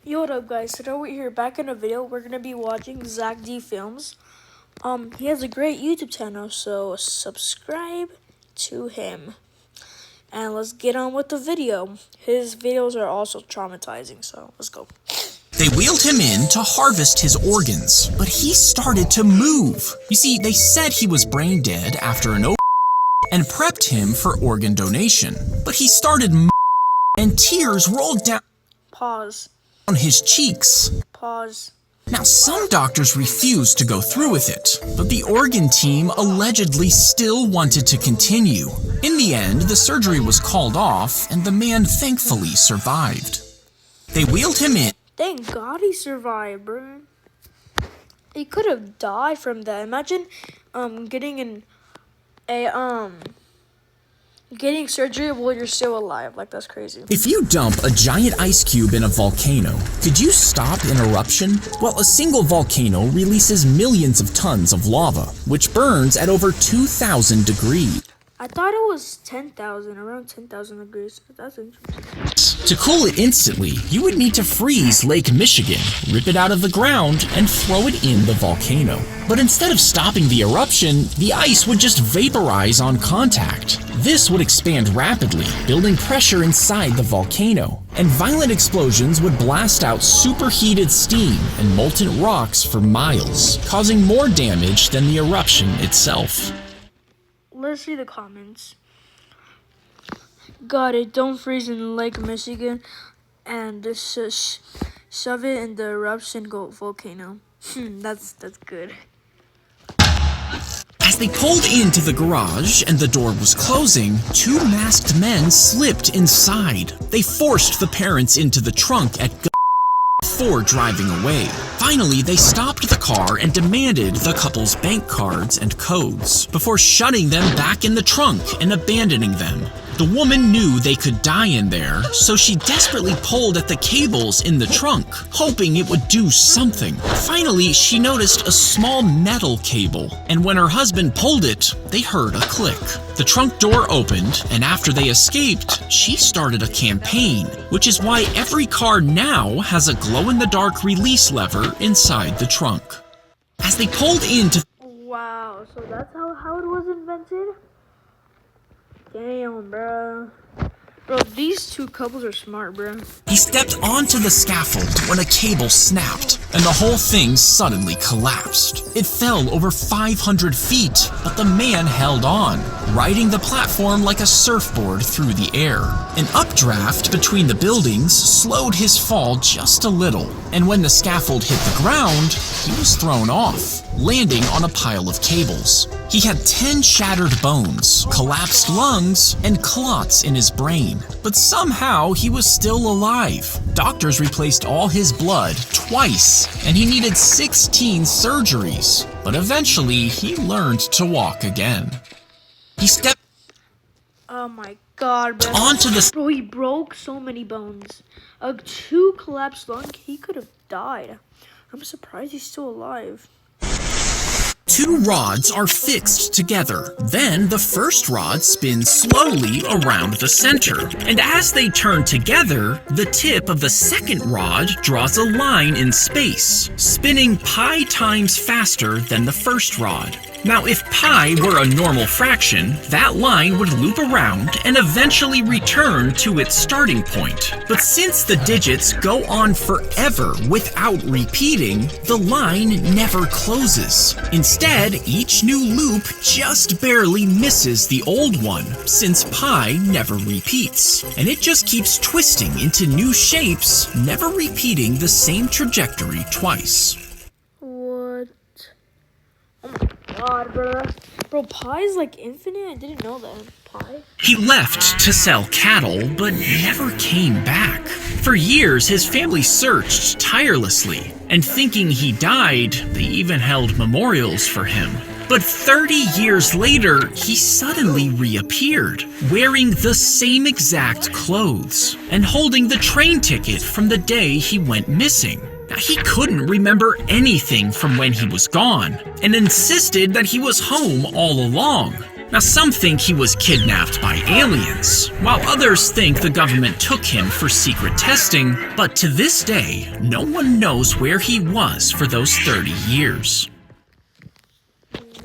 Yo, what up, guys? Today we're here back in a video. We're gonna be watching Zack Films. He has a great YouTube channel, so subscribe to him. And let's get on with the video. His videos are also traumatizing, so let's go. They wheeled him in to harvest his organs, but he started to move. You see, they said he was brain dead after an and prepped him for organ donation. But he started and tears rolled down Pause. his cheeks. Pause. Now, some doctors refused to go through with it, but the organ team allegedly still wanted to continue. In the end, the surgery was called off, and the man thankfully survived. They wheeled him in. Thank God he survived, bro. He could have died from that. Imagine, getting surgery while you're still alive. Like, that's crazy. If you dump a giant ice cube in a volcano, could you stop an eruption? Well, a single volcano releases millions of tons of lava, which burns at over 2,000 degrees. I thought it was 10,000, around 10,000 degrees. That's interesting. To cool it instantly, you would need to freeze Lake Michigan, rip it out of the ground, and throw it in the volcano. But instead of stopping the eruption, the ice would just vaporize on contact. This would expand rapidly, building pressure inside the volcano, and violent explosions would blast out superheated steam and molten rocks for miles, causing more damage than the eruption itself. Let's see the comments. Got it. Don't freeze in Lake Michigan and just shove it in the eruption volcano. That's good. As they pulled into the garage and the door was closing, two masked men slipped inside. They forced the parents into the trunk at before driving away. Finally, they stopped the car and demanded the couple's bank cards and codes before shutting them back in the trunk and abandoning them. The woman knew they could die in there, so she desperately pulled at the cables in the trunk, hoping it would do something. Finally, she noticed a small metal cable, and when her husband pulled it, they heard a click. The trunk door opened, and after they escaped, she started a campaign, which is why every car now has a glow-in-the-dark release lever inside the trunk. As they pulled into... Wow, so that's how it was invented? Damn, bro. Bro, these two couples are smart, bro. He stepped onto the scaffold when a cable snapped, and the whole thing suddenly collapsed. It fell over 500 feet, but the man held on, riding the platform like a surfboard through the air. An updraft between the buildings slowed his fall just a little, and when the scaffold hit the ground, he was thrown off, landing on a pile of cables. He had 10 shattered bones, collapsed lungs, and clots in his brain. But somehow he was still alive. Doctors replaced all his blood twice, and he needed 16 surgeries. But eventually, he learned to walk again. He stepped Oh my God, bro. onto the... Bro, he broke so many bones. 2 collapsed lung, he could have died. I'm surprised he's still alive. Two rods are fixed together. Then the first rod spins slowly around the center. And as they turn together, the tip of the second rod draws a line in space, spinning pi times faster than the first rod. Now, if pi were a normal fraction, that line would loop around and eventually return to its starting point. But since the digits go on forever without repeating, the line never closes. Instead, each new loop just barely misses the old one, since pi never repeats. And it just keeps twisting into new shapes, never repeating the same trajectory twice. What? Oh my God, bro. Bro, pi is like infinite? I didn't know that. Pi? He left to sell cattle, but never came back. For years, his family searched tirelessly, and thinking he died, they even held memorials for him. But 30 years later, he suddenly reappeared, wearing the same exact clothes, and holding the train ticket from the day he went missing. Now, he couldn't remember anything from when he was gone, and insisted that he was home all along. Now, some think he was kidnapped by aliens, while others think the government took him for secret testing, but to this day, no one knows where he was for those 30 years.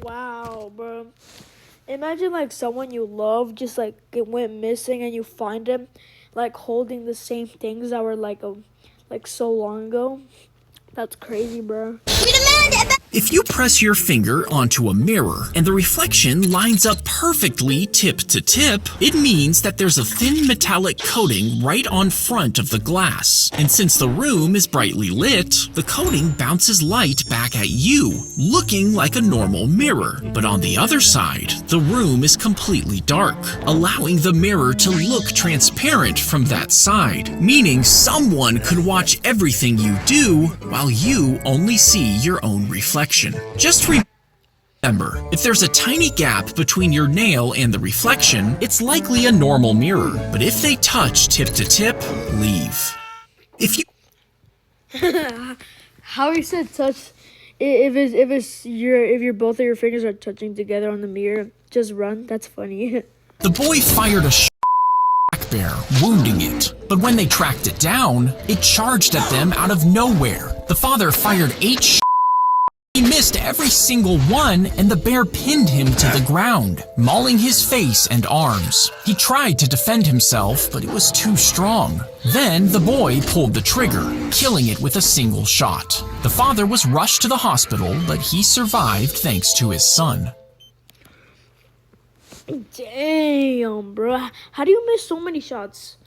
Wow, bro. Imagine like someone you love just like it went missing and you find them like holding the same things that were like so long ago. That's crazy, bro. If you press your finger onto a mirror and the reflection lines up perfectly tip to tip, it means that there's a thin metallic coating right on front of the glass. And since the room is brightly lit, the coating bounces light back at you, looking like a normal mirror. But on the other side, the room is completely dark, allowing the mirror to look transparent from that side, meaning someone could watch everything you do while you only see your own reflection. Just remember, if there's a tiny gap between your nail and the reflection, it's likely a normal mirror. But if they touch tip to tip, leave. If How he said touch, if your both of your fingers are touching together on the mirror, just run. That's funny. the boy fired a black bear, wounding it. But when they tracked it down, it charged at them out of nowhere. The father fired 8 He missed every single one, and the bear pinned him to the ground, mauling his face and arms. He tried to defend himself, but it was too strong. Then the boy pulled the trigger, killing it with a single shot. The father was rushed to the hospital, but he survived thanks to his son. Damn, bro. How do you miss so many shots?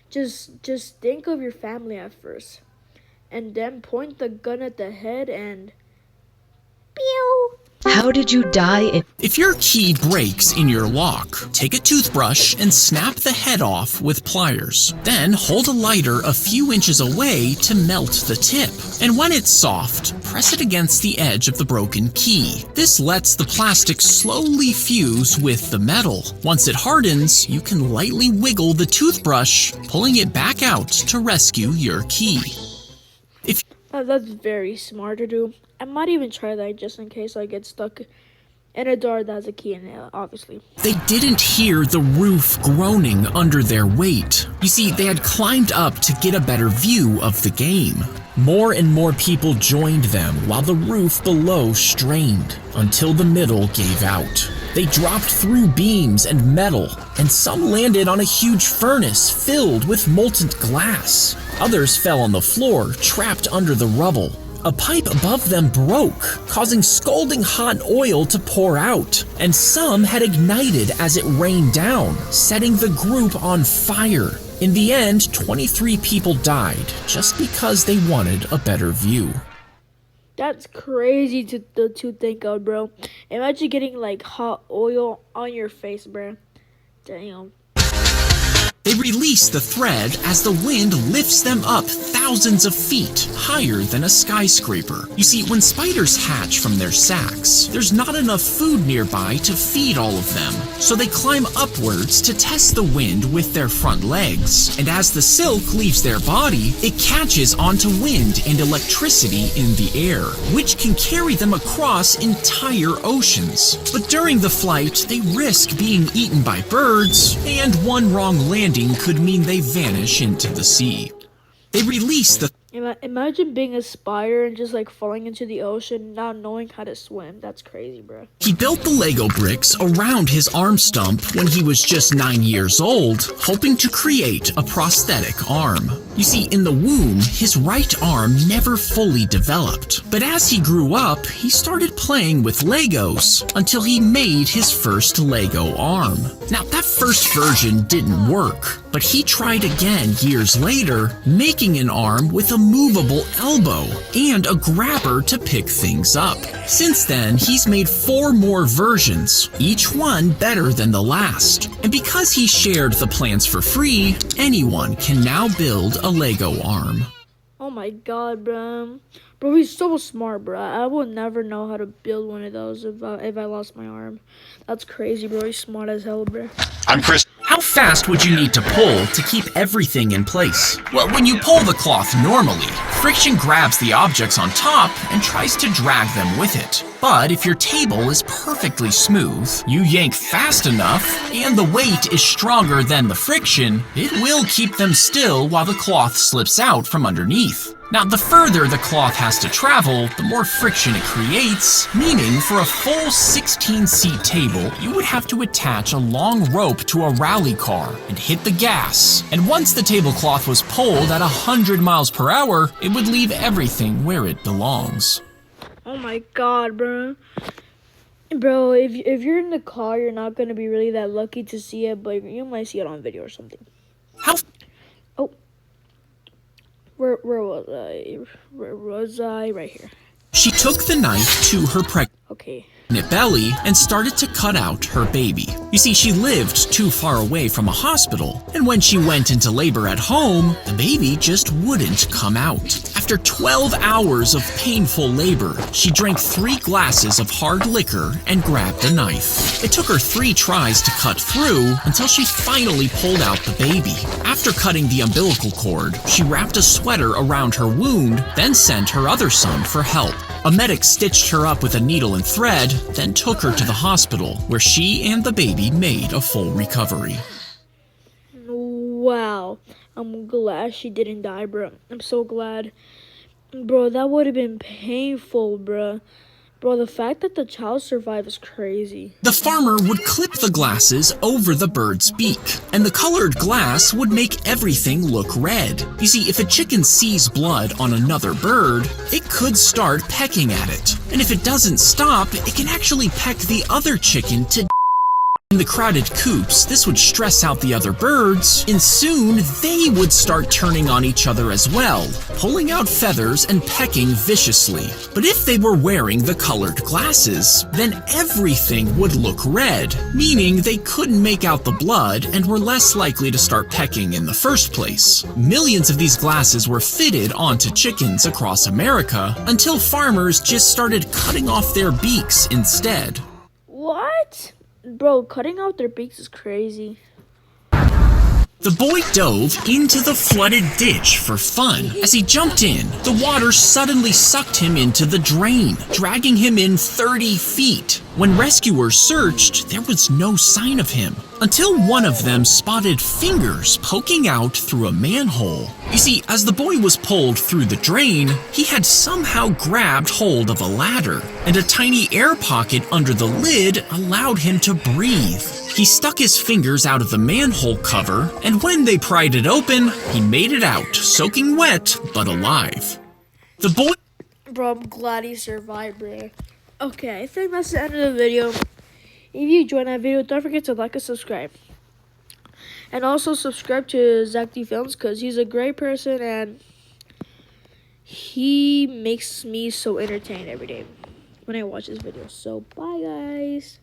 Just think of your family at first, and then point the gun at the head and pew. How did you die? If your key breaks in your lock, take a toothbrush and snap the head off with pliers. Then hold a lighter a few inches away to melt the tip. And when it's soft, press it against the edge of the broken key. This lets the plastic slowly fuse with the metal. Once it hardens, you can lightly wiggle the toothbrush, pulling it back out to rescue your key. That's very smart to do. I might even try that just in case I get stuck in a door that has a key in it, obviously. They didn't hear the roof groaning under their weight. You see, they had climbed up to get a better view of the game. More and more people joined them while the roof below strained, until the middle gave out. They dropped through beams and metal, and some landed on a huge furnace filled with molten glass. Others fell on the floor, trapped under the rubble. A pipe above them broke, causing scalding hot oil to pour out, and some had ignited as it rained down, setting the group on fire. In the end, 23 people died just because they wanted a better view. That's crazy to think of, bro. Imagine getting like hot oil on your face, bro. Damn. They release the thread as the wind lifts them up thousands of feet higher than a skyscraper. You see, when spiders hatch from their sacs, there's not enough food nearby to feed all of them. So they climb upwards to test the wind with their front legs. And as the silk leaves their body, it catches onto wind and electricity in the air, which can carry them across entire oceans. But during the flight, they risk being eaten by birds, and one wrong landing could mean they vanish into the sea. They release the Imagine being a spider and just like falling into the ocean, not knowing how to swim. That's crazy, bro. He built the Lego bricks around his arm stump when he was just 9 years old, hoping to create a prosthetic arm. You see, in the womb, his right arm never fully developed. But as he grew up, he started playing with Legos until he made his first Lego arm. Now, that first version didn't work, but he tried again years later, making an arm with a movable elbow and a grabber to pick things up. Since then, he's made 4 more versions, each one better than the last. And because he shared the plans for free, anyone can now build a Lego arm. Oh my god, bro. Bro, he's so smart, bro. I will never know how to build one of those if I lost my arm. That's crazy, bro. He's smart as hell, bro. I'm Chris. How fast would you need to pull to keep everything in place? Well, when you pull the cloth normally, friction grabs the objects on top and tries to drag them with it. But if your table is perfectly smooth, you yank fast enough, and the weight is stronger than the friction, it will keep them still while the cloth slips out from underneath. Now, the further the cloth has to travel, the more friction it creates, meaning for a full 16-seat table, you would have to attach a long rope to a rally car and hit the gas. And once the tablecloth was pulled at 100 miles per hour, it would leave everything where it belongs. Oh my god, bro. Bro, if you're in the car, you're not gonna be really that lucky to see it, but you might see it on video or something. How? Oh. Where was I? Where was I? Right here. She took the knife to her pregnant Okay. belly and started to cut out her baby. You see, she lived too far away from a hospital, and when she went into labor at home, the baby just wouldn't come out. After 12 hours of painful labor, she drank 3 glasses of hard liquor and grabbed a knife. It took her 3 tries to cut through until she finally pulled out the baby. After cutting the umbilical cord, she wrapped a sweater around her wound, then sent her other son for help. A medic stitched her up with a needle and thread, then took her to the hospital, where she and the baby made a full recovery. Wow. I'm glad she didn't die, bro. I'm so glad. Bro, that would have been painful, bro. Bro, the fact that the child survived is crazy. The farmer would clip the glasses over the bird's beak, and the colored glass would make everything look red. You see, if a chicken sees blood on another bird, it could start pecking at it. And if it doesn't stop, it can actually peck the other chicken to in the crowded coops. This would stress out the other birds, and soon they would start turning on each other as well, pulling out feathers and pecking viciously. But if they were wearing the colored glasses, then everything would look red, meaning they couldn't make out the blood and were less likely to start pecking in the first place. Millions of these glasses were fitted onto chickens across America until farmers just started cutting off their beaks instead. What? Bro, cutting out their beaks is crazy. The boy dove into the flooded ditch for fun. As he jumped in, the water suddenly sucked him into the drain, dragging him in 30 feet. When rescuers searched, there was no sign of him, until one of them spotted fingers poking out through a manhole. You see, as the boy was pulled through the drain, he had somehow grabbed hold of a ladder, and a tiny air pocket under the lid allowed him to breathe. He stuck his fingers out of the manhole cover, and when they pried it open, he made it out, soaking wet but alive. The boy... Bro, I'm glad he survived, bro. Okay, I think that's the end of the video. If you enjoyed that video, don't forget to like and subscribe. And also subscribe to Zack D Films, because he's a great person and he makes me so entertained every day when I watch his videos. So, bye guys.